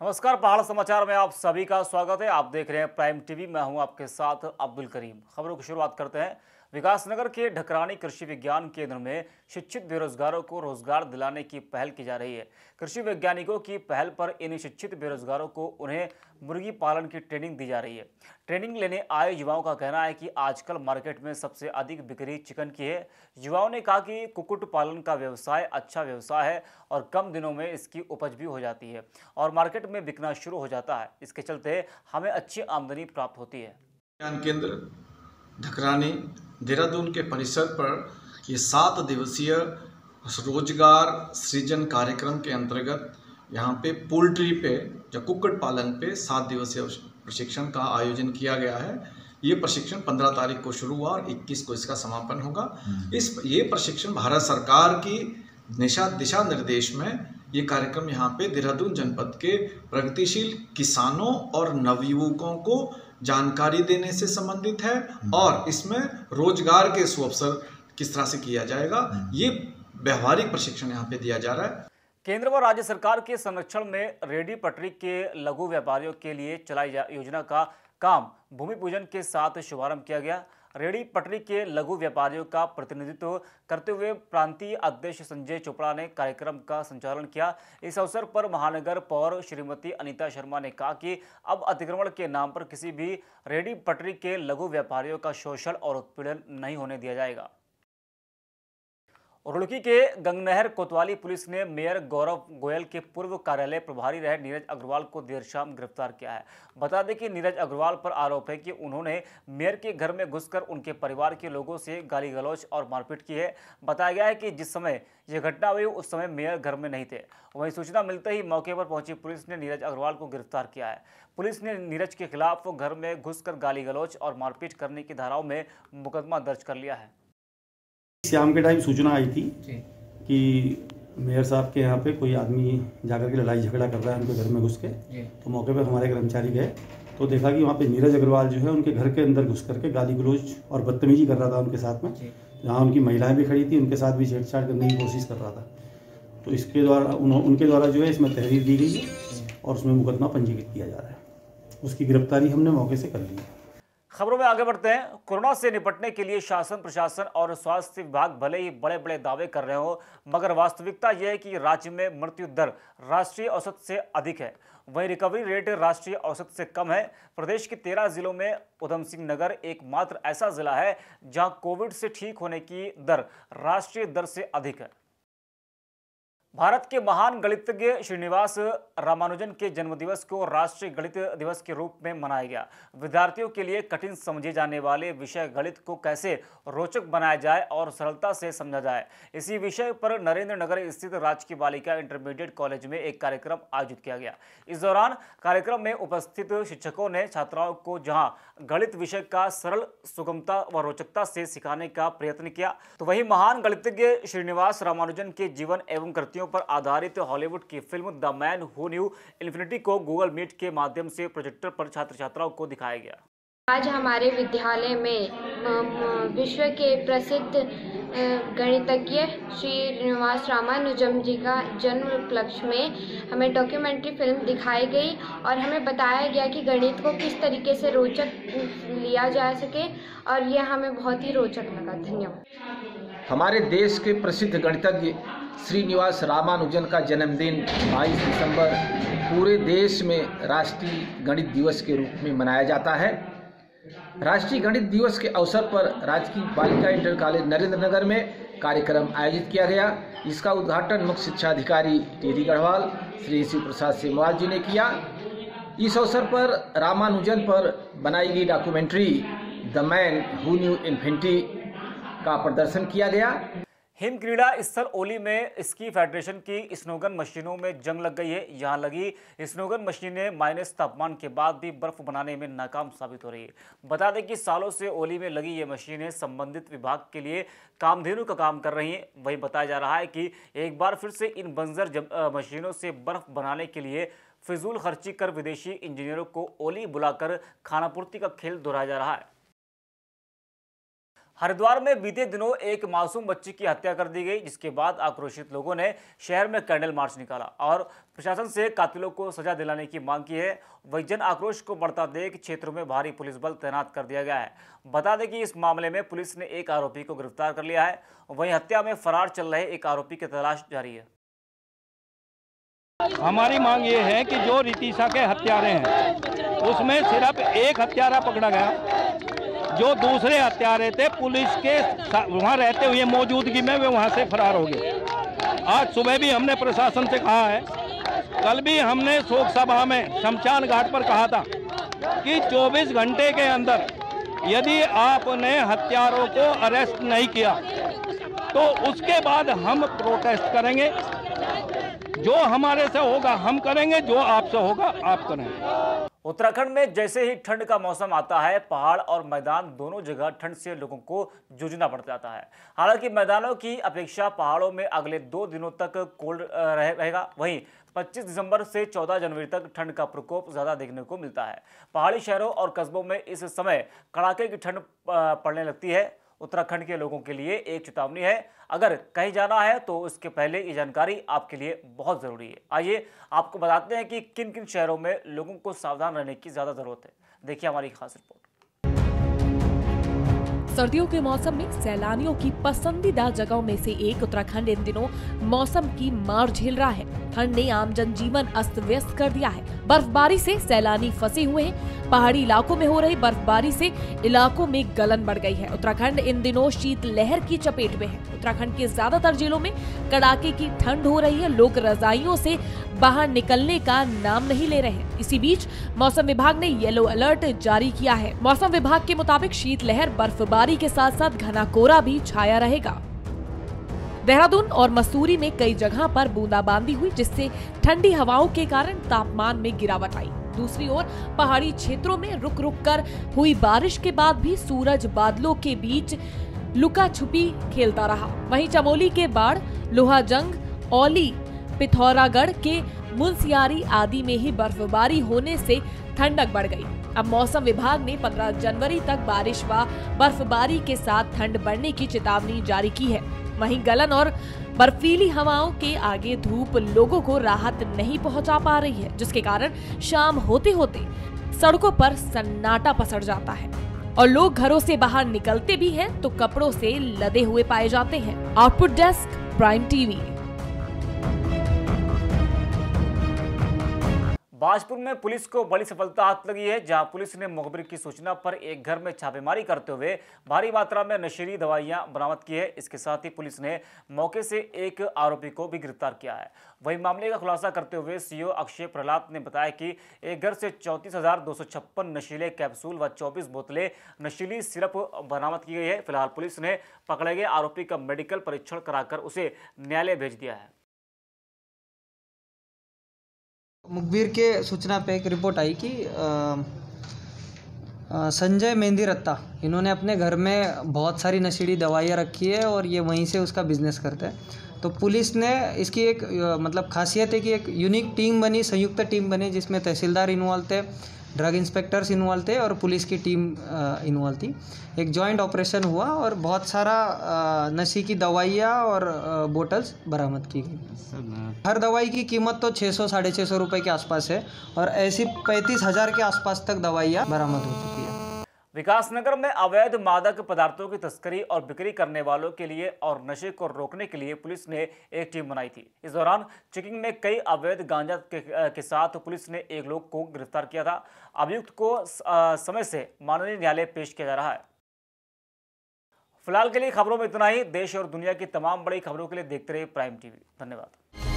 नमस्कार, पहाड़ समाचार में आप सभी का स्वागत है। आप देख रहे हैं प्राइम टीवी। मैं हूं आपके साथ अब्दुल करीम। खबरों की शुरुआत करते हैं। विकासनगर के ढकरानी कृषि विज्ञान केंद्र में शिक्षित बेरोजगारों को रोजगार दिलाने की पहल की जा रही है। कृषि वैज्ञानिकों की पहल पर इन शिक्षित बेरोजगारों को उन्हें मुर्गी पालन की ट्रेनिंग दी जा रही है। ट्रेनिंग लेने आए युवाओं का कहना है कि आजकल मार्केट में सबसे अधिक बिक्री चिकन की है। युवाओं ने कहा कि कुक्कुट पालन का व्यवसाय अच्छा व्यवसाय है और कम दिनों में इसकी उपज भी हो जाती है और मार्केट में बिकना शुरू हो जाता है। इसके चलते हमें अच्छी आमदनी प्राप्त होती है। ज्ञान केंद्र ढकरानी देहरादून के परिसर पर ये 7 दिवसीय रोजगार सृजन कार्यक्रम के अंतर्गत यहाँ पे पोल्ट्री पे या कुक्कुट पालन पे 7 दिवसीय प्रशिक्षण का आयोजन किया गया है। ये प्रशिक्षण 15 तारीख को शुरू हुआ और 21 को इसका समापन होगा। ये प्रशिक्षण भारत सरकार की दिशा निर्देश में ये कार्यक्रम यहाँ पे देहरादून जनपद के प्रगतिशील किसानों और नवयुवकों को जानकारी देने से संबंधित है और इसमें रोजगार के सुअवसर किस तरह से किया जाएगा, ये व्यवहारिक प्रशिक्षण यहाँ पे दिया जा रहा है। केंद्र व राज्य सरकार के संरक्षण में रेहड़ी पटरी के लघु व्यापारियों के लिए चलाई योजना का काम भूमि पूजन के साथ शुभारंभ किया गया। रेहड़ी पटरी के लघु व्यापारियों का प्रतिनिधित्व करते हुए प्रांतीय अध्यक्ष संजय चोपड़ा ने कार्यक्रम का संचालन किया। इस अवसर पर महानगर पौर श्रीमती अनीता शर्मा ने कहा कि अब अतिक्रमण के नाम पर किसी भी रेहड़ी पटरी के लघु व्यापारियों का शोषण और उत्पीड़न नहीं होने दिया जाएगा। रुड़की के गंगनहर कोतवाली पुलिस ने मेयर गौरव गोयल के पूर्व कार्यालय प्रभारी रहे नीरज अग्रवाल को देर शाम गिरफ्तार किया है। बता दें कि नीरज अग्रवाल पर आरोप है कि उन्होंने मेयर के घर में घुसकर उनके परिवार के लोगों से गाली गलौज और मारपीट की है। बताया गया है कि जिस समय यह घटना हुई उस समय मेयर घर में नहीं थे। वहीं सूचना मिलते ही मौके पर पहुंची पुलिस ने नीरज अग्रवाल को गिरफ्तार किया है। पुलिस ने नीरज के खिलाफ घर में घुसकर गाली गलौज और मारपीट करने की धाराओं में मुकदमा दर्ज कर लिया है। शाम के टाइम सूचना आई थी कि मेयर साहब के यहाँ पे कोई आदमी जाकर के लड़ाई झगड़ा कर रहा है उनके घर में घुस के। तो मौके पर हमारे कर्मचारी गए तो देखा कि वहाँ पे नीरज अग्रवाल जो है उनके घर के अंदर घुस करके गाली गलौज और बदतमीजी कर रहा था उनके साथ में। जहाँ उनकी महिलाएं भी खड़ी थी उनके साथ भी छेड़छाड़ करने की कोशिश कर रहा था। तो इसके द्वारा उनके द्वारा जो है इसमें तहरीर दी गई है और उसमें मुकदमा पंजीकृत किया जा रहा है। उसकी गिरफ्तारी हमने मौके से कर ली है। खबरों में आगे बढ़ते हैं। कोरोना से निपटने के लिए शासन प्रशासन और स्वास्थ्य विभाग भले ही बड़े बड़े दावे कर रहे हो, मगर वास्तविकता यह है कि राज्य में मृत्यु दर राष्ट्रीय औसत से अधिक है। वहीं रिकवरी रेट राष्ट्रीय औसत से कम है। प्रदेश के 13 जिलों में उधम सिंह नगर एकमात्र ऐसा जिला है जहां कोविड से ठीक होने की दर राष्ट्रीय दर से अधिक है। भारत के महान गणितज्ञ श्रीनिवास रामानुजन के जन्मदिवस को राष्ट्रीय गणित दिवस के रूप में मनाया गया। विद्यार्थियों के लिए कठिन समझे जाने वाले विषय गणित को कैसे रोचक बनाया जाए और सरलता से समझा जाए, इसी विषय पर नरेंद्र नगर स्थित राजकीय बालिका इंटरमीडिएट कॉलेज में एक कार्यक्रम आयोजित किया गया। इस दौरान कार्यक्रम में उपस्थित शिक्षकों ने छात्राओं को जहां गणित विषय का सरल, सुगमता व रोचकता से सिखाने का प्रयत्न किया, तो वहीं महान गणितज्ञ श्रीनिवास रामानुजन के जीवन एवं कृतियों पर आधारित हॉलीवुड की film the man who new infinity को गूगल मीट के माध्यम से प्रोजेक्टर पर छात्र छात्राओं को दिखाया गया। आज हमारे विद्यालय में विश्व के प्रसिद्ध गणितज्ञ श्रीनिवास रामानुजम जी का जन्म उपलक्ष्य में हमें डॉक्यूमेंट्री फिल्म दिखाई गई और हमें बताया गया कि गणित को किस तरीके से रोचक लिया जा सके और यह हमें बहुत ही रोचक लगा। धन्यवाद। हमारे देश के प्रसिद्ध गणितज्ञ श्रीनिवास रामानुजन का जन्मदिन 22 दिसंबर पूरे देश में राष्ट्रीय गणित दिवस के रूप में मनाया जाता है। राष्ट्रीय गणित दिवस के अवसर पर राजकीय बालिका इंटर कॉलेज नरेंद्र नगर में कार्यक्रम आयोजित किया गया। इसका उद्घाटन मुख्य शिक्षा अधिकारी टेरी गढ़वाल श्री शिव प्रसाद सेमवाल जी ने किया। इस अवसर पर रामानुजन पर बनाई गई documentary the man who new infinity का प्रदर्शन किया गया। हिम क्रीड़ा स्थल ओली में स्की फेडरेशन की स्नोगन मशीनों में जंग लग गई है। यहां लगी स्नोगन मशीनें माइनस तापमान के बाद भी बर्फ बनाने में नाकाम साबित हो रही है। बता दें कि सालों से ओली में लगी ये मशीनें संबंधित विभाग के लिए कामधेनु का काम कर रही हैं। वहीं बताया जा रहा है कि एक बार फिर से इन बंजर मशीनों से बर्फ बनाने के लिए फिजूल खर्ची कर विदेशी इंजीनियरों को ओली बुलाकर खानापूर्ति का खेल दोहराया जा रहा है। हरिद्वार में बीते दिनों एक मासूम बच्ची की हत्या कर दी गई, जिसके बाद आक्रोशित लोगों ने शहर में कैंडल मार्च निकाला और प्रशासन से कातिलों को सजा दिलाने की मांग की है। वहीं जन आक्रोश को बढ़ता देख क्षेत्रों में भारी पुलिस बल तैनात कर दिया गया है। बता दें कि इस मामले में पुलिस ने एक आरोपी को गिरफ्तार कर लिया है। वहीं हत्या में फरार चल रहे एक आरोपी की तलाश जारी है। हमारी मांग ये है कि जो रितिशा के हत्यारे हैं उसमें सिर्फ एक हत्यारा पकड़ा गया, जो दूसरे हत्यारे थे पुलिस के वहाँ रहते हुए मौजूदगी में वे वहाँ से फरार हो गए। आज सुबह भी हमने प्रशासन से कहा है, कल भी हमने शोक सभा में शमशान घाट पर कहा था कि 24 घंटे के अंदर यदि आपने हत्यारों को अरेस्ट नहीं किया तो उसके बाद हम प्रोटेस्ट करेंगे। जो हमारे से होगा हम करेंगे, जो आपसे होगा आप करेंगे। उत्तराखंड में जैसे ही ठंड का मौसम आता है, पहाड़ और मैदान दोनों जगह ठंड से लोगों को जूझना पड़ जाता है। हालांकि मैदानों की अपेक्षा पहाड़ों में अगले 2 दिनों तक कोल्ड रहेगा। वहीं 25 दिसंबर से 14 जनवरी तक ठंड का प्रकोप ज़्यादा देखने को मिलता है। पहाड़ी शहरों और कस्बों में इस समय कड़ाके की ठंड पड़ने लगती है। उत्तराखंड के लोगों के लिए एक चेतावनी है, अगर कहीं जाना है तो उसके पहले ये जानकारी आपके लिए बहुत ज़रूरी है। आइए आपको बताते हैं कि किन किन शहरों में लोगों को सावधान रहने की ज़्यादा ज़रूरत है। देखिए हमारी खास रिपोर्ट। सर्दियों के मौसम में सैलानियों की पसंदीदा जगहों में से एक उत्तराखंड इन दिनों मौसम की मार झेल रहा है। ठंड ने आम जनजीवन अस्त व्यस्त कर दिया है। बर्फबारी से सैलानी फंसे हुए हैं। पहाड़ी इलाकों में हो रही बर्फबारी से इलाकों में गलन बढ़ गई है। उत्तराखंड इन दिनों शीत लहर की चपेट में है। उत्तराखंड के ज्यादातर जिलों में कड़ाके की ठंड हो रही है। लोग रजाइयों से बाहर निकलने का नाम नहीं ले रहे हैं। इसी बीच मौसम विभाग ने येलो अलर्ट जारी किया है। मौसम विभाग के मुताबिक शीतलहर, बर्फबारी के साथ साथ घना कोहरा भी छाया रहेगा। देहरादून और मसूरी में कई जगह पर बूंदाबांदी हुई, जिससे ठंडी हवाओं के कारण तापमान में गिरावट आई। दूसरी ओर पहाड़ी क्षेत्रों में रुक रुक कर हुई बारिश के बाद भी सूरज बादलों के बीच लुका छुपी खेलता रहा। वहीं चमोली के बाढ़, लोहाजंग, औली, पिथौरागढ़ के मुनस्यारी आदि में ही बर्फबारी होने से ठंडक बढ़ गई। अब मौसम विभाग ने 15 जनवरी तक बारिश व बर्फबारी के साथ ठंड बढ़ने की चेतावनी जारी की है। वहीं गलन और बर्फीली हवाओं के आगे धूप लोगों को राहत नहीं पहुंचा पा रही है, जिसके कारण शाम होते होते सड़कों पर सन्नाटा पसर जाता है और लोग घरों से बाहर निकलते भी हैं तो कपड़ों से लदे हुए पाए जाते हैं। Output desk, prime TV. Bajpur में पुलिस को बड़ी सफलता हाथ लगी है, जहां पुलिस ने मुखबिर की सूचना पर एक घर में छापेमारी करते हुए भारी मात्रा में नशीली दवाइयां बरामद की है। इसके साथ ही पुलिस ने मौके से एक आरोपी को भी गिरफ्तार किया है। वहीं मामले का खुलासा करते हुए सीओ अक्षय प्रहलाद ने बताया कि एक घर से 34,256 नशीले कैप्सूल व 24 बोतलें नशीली सिरप बरामद की गई है। फिलहाल पुलिस ने पकड़े गए आरोपी का मेडिकल परीक्षण कराकर उसे न्यायालय भेज दिया है। मुखबिर के सूचना पे एक रिपोर्ट आई कि संजय मेहंदी रत्ता, इन्होंने अपने घर में बहुत सारी नशीली दवाइयाँ रखी है और ये वहीं से उसका बिजनेस करते हैं। तो पुलिस ने इसकी एक मतलब खासियत है कि एक यूनिक टीम बनी, संयुक्त टीम बनी, जिसमें तहसीलदार इन्वॉल्व थे, ड्रग इंस्पेक्टर्स इन्वॉल्व थे और पुलिस की टीम इन्वॉल्व थी। एक जॉइंट ऑपरेशन हुआ और बहुत सारा नशे की दवाइयाँ और बोतल्स बरामद की गई। हर दवाई की कीमत तो 600-650 रुपये के आसपास है और ऐसी 35,000 के आसपास तक दवाइयाँ बरामद हो चुकी है। विकासनगर में अवैध मादक पदार्थों की तस्करी और बिक्री करने वालों के लिए और नशे को रोकने के लिए पुलिस ने एक टीम बनाई थी। इस दौरान चेकिंग में कई अवैध गांजा के साथ पुलिस ने एक लोग को गिरफ्तार किया था। अभियुक्त को समय से माननीय न्यायालय पेश किया जा रहा है। फिलहाल के लिए खबरों में इतना ही। देश और दुनिया की तमाम बड़ी खबरों के लिए देखते रहिए प्राइम टीवी। धन्यवाद।